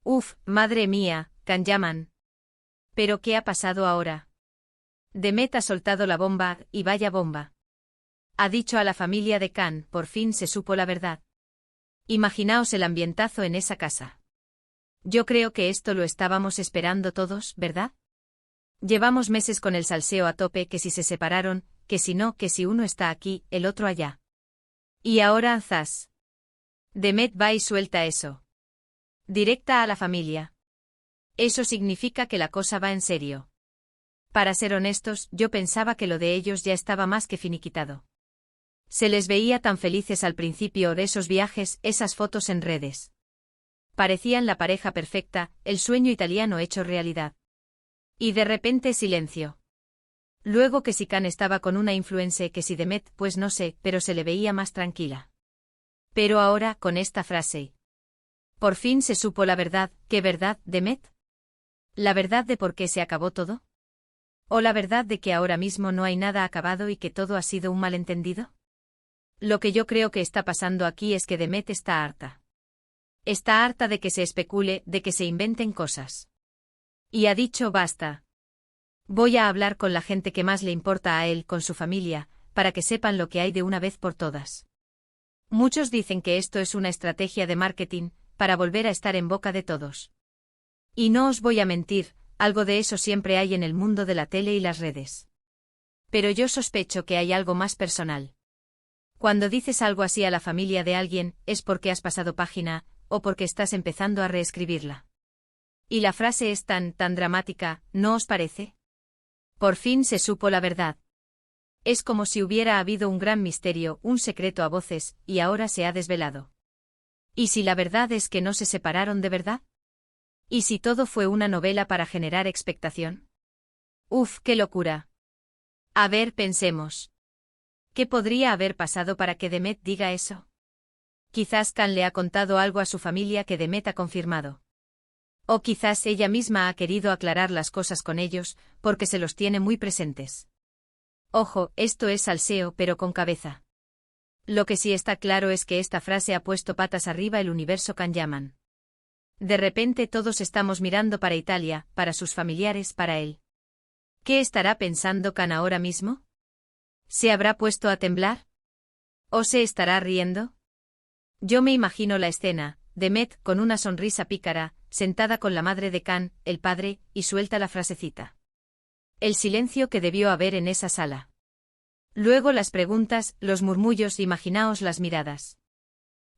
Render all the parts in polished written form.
Uf, madre mía, Kanyaman. ¿Pero qué ha pasado ahora? Demet ha soltado la bomba, y vaya bomba. Ha dicho a la familia de Kan, por fin se supo la verdad. Imaginaos el ambientazo en esa casa. Yo creo que esto lo estábamos esperando todos, ¿verdad? Llevamos meses con el salseo a tope, que si se separaron, que si no, que si uno está aquí, el otro allá. Y ahora, zas. Demet va y suelta eso. Directa a la familia. Eso significa que la cosa va en serio. Para ser honestos, yo pensaba que lo de ellos ya estaba más que finiquitado. Se les veía tan felices al principio de esos viajes, esas fotos en redes. Parecían la pareja perfecta, el sueño italiano hecho realidad. Y de repente silencio. Luego que si Kan estaba con una influencer, que si Demet, pues no sé, pero se le veía más tranquila. Pero ahora, con esta frase. Por fin se supo la verdad. ¿Qué verdad, Demet? ¿La verdad de por qué se acabó todo? ¿O la verdad de que ahora mismo no hay nada acabado y que todo ha sido un malentendido? Lo que yo creo que está pasando aquí es que Demet está harta. Está harta de que se especule, de que se inventen cosas. Y ha dicho basta. Voy a hablar con la gente que más le importa a él, con su familia, para que sepan lo que hay de una vez por todas. Muchos dicen que esto es una estrategia de marketing, para volver a estar en boca de todos. Y no os voy a mentir, algo de eso siempre hay en el mundo de la tele y las redes. Pero yo sospecho que hay algo más personal. Cuando dices algo así a la familia de alguien, es porque has pasado página, o porque estás empezando a reescribirla. Y la frase es tan dramática, ¿no os parece? Por fin se supo la verdad. Es como si hubiera habido un gran misterio, un secreto a voces, y ahora se ha desvelado. ¿Y si la verdad es que no se separaron de verdad? ¿Y si todo fue una novela para generar expectación? Uf, qué locura. A ver, pensemos. ¿Qué podría haber pasado para que Demet diga eso? Quizás Kan le ha contado algo a su familia que Demet ha confirmado. O quizás ella misma ha querido aclarar las cosas con ellos, porque se los tiene muy presentes. Ojo, esto es salseo pero con cabeza. Lo que sí está claro es que esta frase ha puesto patas arriba el universo Kanyaman. De repente todos estamos mirando para Italia, para sus familiares, para él. ¿Qué estará pensando Kan ahora mismo? ¿Se habrá puesto a temblar? ¿O se estará riendo? Yo me imagino la escena, Demet, con una sonrisa pícara, sentada con la madre de Kan, el padre, y suelta la frasecita. El silencio que debió haber en esa sala. Luego las preguntas, los murmullos, imaginaos las miradas.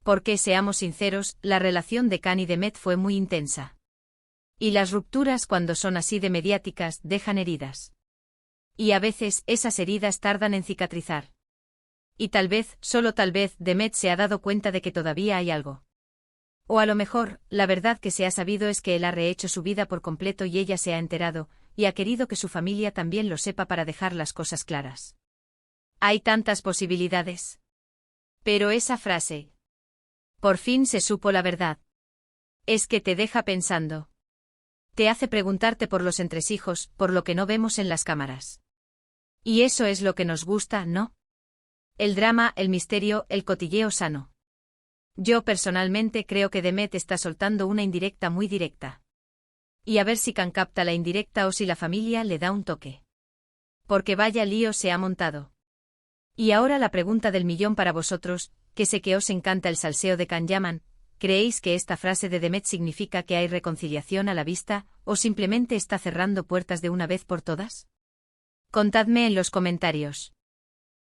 Porque seamos sinceros, la relación de Kan y Demet fue muy intensa. Y las rupturas cuando son así de mediáticas dejan heridas. Y a veces esas heridas tardan en cicatrizar. Y tal vez, solo tal vez, Demet se ha dado cuenta de que todavía hay algo. O a lo mejor, la verdad que se ha sabido es que él ha rehecho su vida por completo y ella se ha enterado, y ha querido que su familia también lo sepa para dejar las cosas claras. Hay tantas posibilidades. Pero esa frase. Por fin se supo la verdad. Es que te deja pensando. Te hace preguntarte por los entresijos, por lo que no vemos en las cámaras. Y eso es lo que nos gusta, ¿no? El drama, el misterio, el cotilleo sano. Yo personalmente creo que Demet está soltando una indirecta muy directa. Y a ver si Kan capta la indirecta o si la familia le da un toque. Porque vaya lío se ha montado. Y ahora la pregunta del millón para vosotros, que sé que os encanta el salseo de Kanyaman, ¿creéis que esta frase de Demet significa que hay reconciliación a la vista, o simplemente está cerrando puertas de una vez por todas? Contadme en los comentarios.